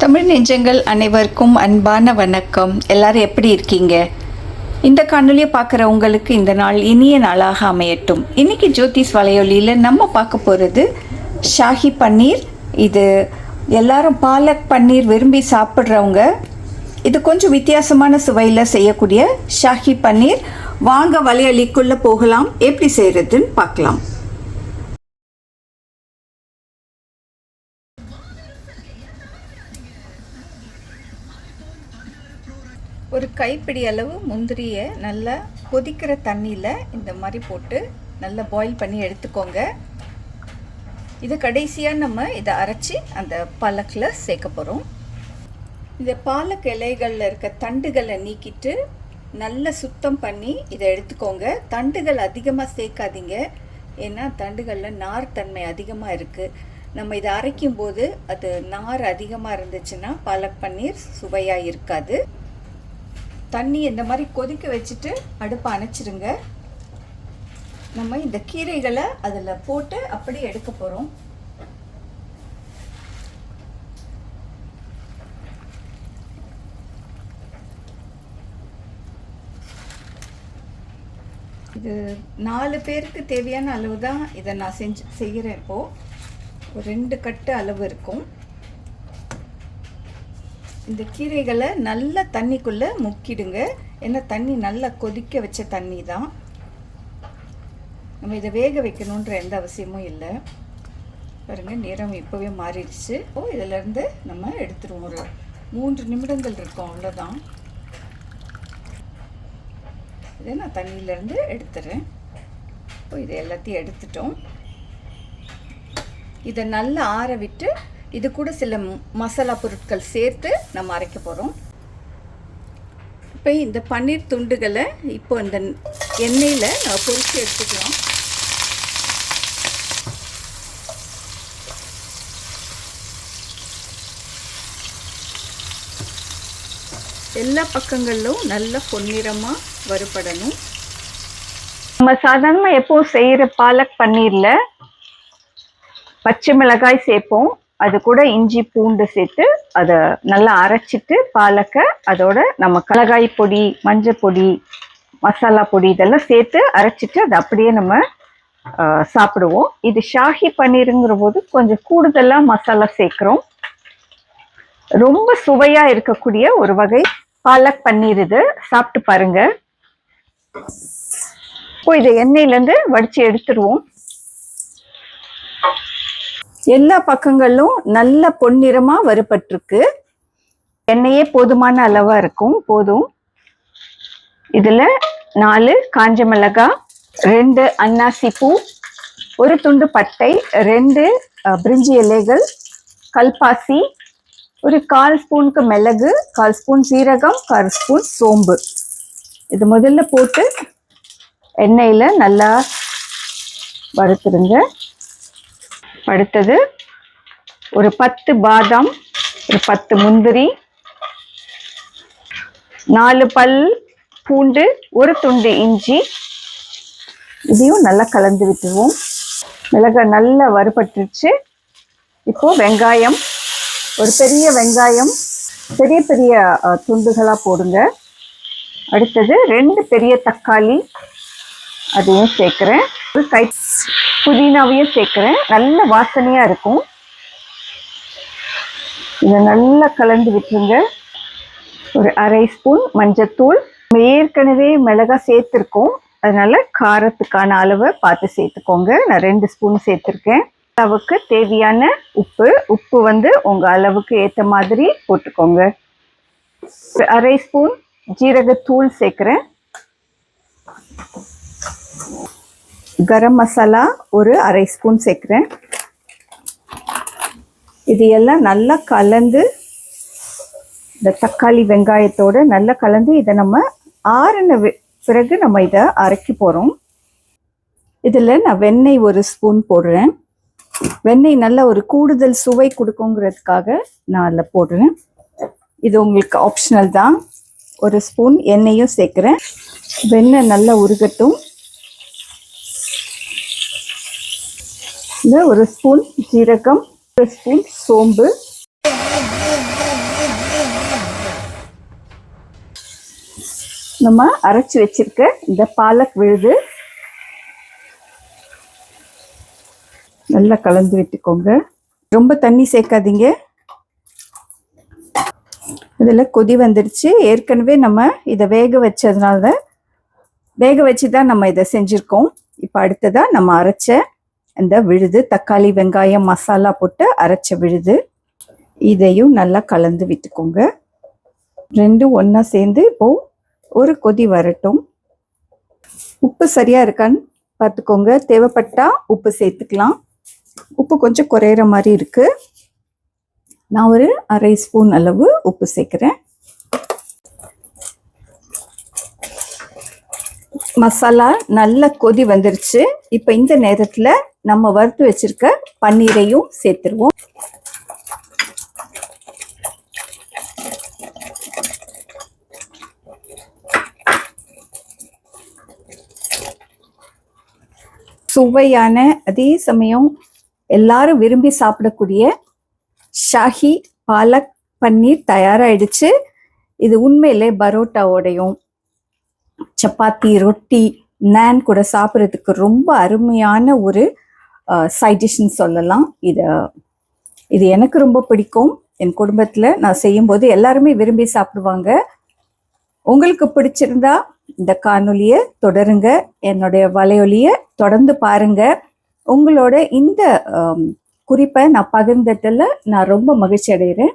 தமிழ் நெஞ்சங்கள் அனைவருக்கும் அன்பான வணக்கம். எல்லாரும் எப்படி இருக்கீங்க? இந்த காணொலியை பார்க்குற உங்களுக்கு இந்த நாள் இனிய நாளாக அமையட்டும். இன்றைக்கி ஜோதிஸ் வலையொலியில் நம்ம பார்க்க போகிறது ஷாஹி பன்னீர். இது எல்லாரும் பாலக் பன்னீர் விரும்பி சாப்பிட்றவங்க. இது கொஞ்சம் வித்தியாசமான சுவையில் செய்யக்கூடிய ஷாஹி பன்னீர். வாங்க வலையொலிக்குள்ளே போகலாம், எப்படி செய்கிறதுன்னு பார்க்கலாம். ஒரு கைப்பிடி அளவு முந்திரியை நல்லா கொதிக்கிற தண்ணியில் இந்த மாதிரி போட்டு நல்லா பாயில் பண்ணி எடுத்துக்கோங்க. இது கடைசியாக நம்ம இதை அரைச்சி அந்த பாலக்கில் சேர்க்க போகிறோம். இந்த பாலக் இலைகளில் இருக்க தண்டுகளை நீக்கிட்டு நல்லா சுத்தம் பண்ணி இதை எடுத்துக்கோங்க. தண்டுகள் அதிகமாக சேர்க்காதீங்க, ஏன்னா தண்டுகளில் நார் தன்மை அதிகமாக இருக்குது. நம்ம இதை அரைக்கும் போது அது நார் அதிகமாக இருந்துச்சுன்னா பாலக் பன்னீர் சுவையாக இருக்காது. தண்ணி இந்த மாதிரி கொதிக்க வச்சுட்டு அடுப்பை அணைச்சிருங்க. நம்ம இந்த கீரைகளை அதில் போட்டு அப்படி எடுக்க போகிறோம். இது 4 பேருக்கு தேவையான அளவு தான் இதை நான் செய்கிறேன். இப்போது ஒரு 2 கட்டு அளவு இருக்கும். இந்த கீரைகளை நல்லா தண்ணிக்குள்ளே முக்கிடுங்க, ஏன்னா தண்ணி நல்லா கொதிக்க வச்ச தண்ணி தான். நம்ம இதை வேக வைக்கணுன்ற எந்த அவசியமும் இல்லை. பாருங்கள், நிறம் இப்போவே மாறிடுச்சு. இதிலேருந்து நம்ம எடுத்துருவோம். ஒரு 3 நிமிடங்கள் இருக்கும், அவ்வளோதான். இதை நான் தண்ணியிலேருந்து எடுத்துறேன். இதை எல்லாத்தையும் எடுத்துட்டோம். இதை நல்லா ஆற விட்டு இது கூட சில மசாலா பொருட்கள் சேர்த்து நம்ம அரைக்க போகிறோம். இப்போ இந்த பன்னீர் துண்டுகளை இப்போ இந்த எண்ணெயில் நம்ம பொரித்து எடுத்துக்கலாம். எல்லா பக்கங்களிலும் நல்ல பொன்னிறமாக வறுபடணும். நம்ம சாதாரணமாக எப்போது செய்கிற பாலக் பன்னீரில் பச்சை மிளகாய் சேர்ப்போம், அது கூட இஞ்சி பூண்டு சேர்த்து அதை நல்லா அரைச்சிட்டு பாலக்கை அதோட நம்ம மிளகாய் பொடி, மஞ்சள் பொடி, மசாலா பொடி இதெல்லாம் சேர்த்து அரைச்சிட்டு அதை அப்படியே நம்ம சாப்பிடுவோம். இது ஷாஹி பன்னீருங்கிற போது கொஞ்சம் கூடுதலாக மசாலா சேர்க்குறோம். ரொம்ப சுவையாக இருக்கக்கூடிய ஒரு வகை பாலக் பன்னீர். இது சாப்பிட்டு பாருங்க. இப்போ இதை எண்ணெயிலேருந்து வடித்து எடுத்துருவோம். எல்லா பக்கங்களும் நல்ல பொன்னிறமாக வறுபட்டிருக்கு. எண்ணெயே போதுமான அளவாக இருக்கும், போதும். இதில் 4 காஞ்ச மிளகாய், 2 அன்னாசி பூ, 1 துண்டு பட்டை, 2 பிரிஞ்சி இலைகள், கல்பாசி, ஒரு 1/4 ஸ்பூனுக்கு மிளகு, 1/4 ஸ்பூன் சீரகம், 1/4 ஸ்பூன் சோம்பு. இது முதல்ல போட்டு எண்ணெயில் நல்லா வறுத்துருங்க. அடுத்தது ஒரு 10 பாதாம், ஒரு 10 முந்திரி, 4 பல் பூண்டு, 1 துண்டு இஞ்சி, இதையும் நல்லா கலந்து விட்டுருவோம். மிளகாய் நல்லா வறுபட்டுருச்சு. இப்போது வெங்காயம், ஒரு பெரிய வெங்காயம் பெரிய பெரிய துண்டுகளாக போடுங்க. அடுத்தது 2 பெரிய தக்காளி, அதையும் சேர்க்குறேன். ஒரு கை புதினாவையும் சேர்க்குறேன், நல்ல வாசனையாக இருக்கும். இதை நல்லா கலந்து விட்டுருங்க. ஒரு 1/2 ஸ்பூன் மஞ்சத்தூள். ஏற்கனவே மிளகாய் சேர்த்துருக்கோம், அதனால காரத்துக்கான அளவை பார்த்து சேர்த்துக்கோங்க. நான் 2 ஸ்பூன் சேர்த்துருக்கேன். அளவுக்கு தேவையான உப்பு. உப்பு உங்கள் அளவுக்கு ஏற்ற மாதிரி போட்டுக்கோங்க. 1/2 ஸ்பூன் ஜீரகத்தூள் சேர்க்குறேன். கரம் மசாலா ஒரு 1/2 ஸ்பூன் சேர்க்குறேன். இது எல்லாம் நல்லா கலந்து இந்த தக்காளி வெங்காயத்தோடு நல்லா கலந்து இதை நம்ம ஆறின பிறகு நம்ம இதை அரைக்க போகிறோம். இதில் நான் வெண்ணெய் 1 ஸ்பூன் போடுறேன். வெண்ணெய் நல்ல ஒரு கூடுதல் சுவை கொடுக்குங்கிறதுக்காக நான் அதில் போடுறேன். இது உங்களுக்கு ஆப்ஷனல் தான். 1 ஸ்பூன் எண்ணெயும் சேர்க்குறேன். வெண்ணெய் நல்லா உருகட்டும். இந்த 1 ஸ்பூன் ஜீரகம், 1 ஸ்பூன் சோம்பு, நம்ம அரைச்சி வச்சிருக்க இந்த பாலக் விழுது நல்லா கலந்து விட்டுக்கோங்க. ரொம்ப தண்ணி சேர்க்காதீங்க. இதில் கொதி வந்துடுச்சு. ஏற்கனவே நம்ம இதை வேக வச்சதுனால வேக வச்சு தான் நம்ம இதை செஞ்சுருக்கோம். இப்போ அடுத்ததாக நம்ம அரைச்ச இந்த விழுது, தக்காளி வெங்காயம் மசாலா போட்டு அரைச்ச விழுது, இதையும் நல்லா கலந்து விட்டுக்கோங்க. ரெண்டும் ஒன்றா சேர்ந்து இப்போது ஒரு கொதி வரட்டும். உப்பு சரியாக இருக்கான்னு பார்த்துக்கோங்க. தேவைப்பட்டால் உப்பு சேர்த்துக்கலாம். உப்பு கொஞ்சம் குறையிற மாதிரி இருக்குது. நான் ஒரு அரை ஸ்பூன் அளவு உப்பு சேர்க்குறேன். மசாலா நல்ல கொதி வந்துருச்சு. இப்போ இந்த நேரத்தில் நம்ம வறுத்து வச்சிருக்க பன்னீரையும் சேர்த்துருவோம். சுவையான, அதே சமயம் எல்லாரும் விரும்பி சாப்பிடக்கூடிய ஷாஹி பாலக் பன்னீர் தயாராகிடுச்சு. இது உண்மையிலே பரோட்டாவோடையும் சப்பாத்தி, ரொட்டி, நான் கூட சாப்பிட்றதுக்கு ரொம்ப அருமையான ஒரு சைட் டிஷ்னு சொல்லலாம். இது எனக்கு ரொம்ப பிடிக்கும். என் குடும்பத்தில் நான் செய்யும்போது எல்லாருமே விரும்பி சாப்பிடுவாங்க. உங்களுக்கு பிடிச்சிருந்தா இந்த காணொலியை தொடருங்க. என்னுடைய வலையொலியை தொடர்ந்து பாருங்க. உங்களோட இந்த குறிப்பை நான் பகிர்ந்ததில் நான் ரொம்ப மகிழ்ச்சி அடைகிறேன்.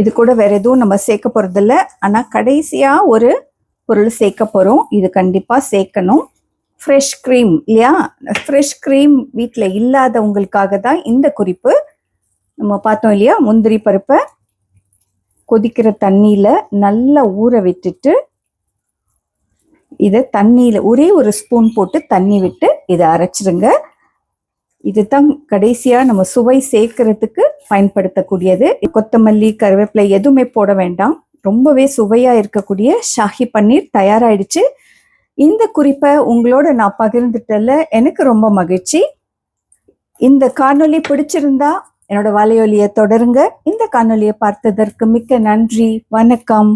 இது கூட வேற எதுவும் நம்ம சேர்க்க போகிறதில்ல. ஆனால் கடைசியாக ஒரு பொருள் சேர்க்க போகிறோம். இது கண்டிப்பாக சேர்க்கணும். ஃப்ரெஷ் க்ரீம் இல்லையா? ஃப்ரெஷ் க்ரீம் வீட்டில் இல்லாதவங்களுக்காக தான் இந்த குறிப்பு. நம்ம பார்த்தோம் இல்லையா, முந்திரி பருப்பை கொதிக்கிற தண்ணியில் நல்லா ஊற விட்டுட்டு இதை தண்ணியில் ஒரே ஒரு ஸ்பூன் போட்டு தண்ணி விட்டு இதை அரைச்சிருங்க. இது தான் கடைசியாக நம்ம சுவை சேர்க்கறதுக்கு பயன்படுத்தக்கூடியது. கொத்தமல்லி, கருவேப்பிலை எதுவுமே போட வேண்டாம். ரொம்பவே சுவையாக இருக்கக்கூடிய ஷாஹி பன்னீர் தயாராகிடுச்சு. இந்த குறிப்பை உங்களோட நான் பகிர்ந்துட்டல எனக்கு ரொம்ப மகிழ்ச்சி. இந்த காணொலி பிடிச்சிருந்தா என்னோட வலையொலியை தொடருங்க. இந்த காணொலியை பார்த்ததற்கு மிக்க நன்றி. வணக்கம்.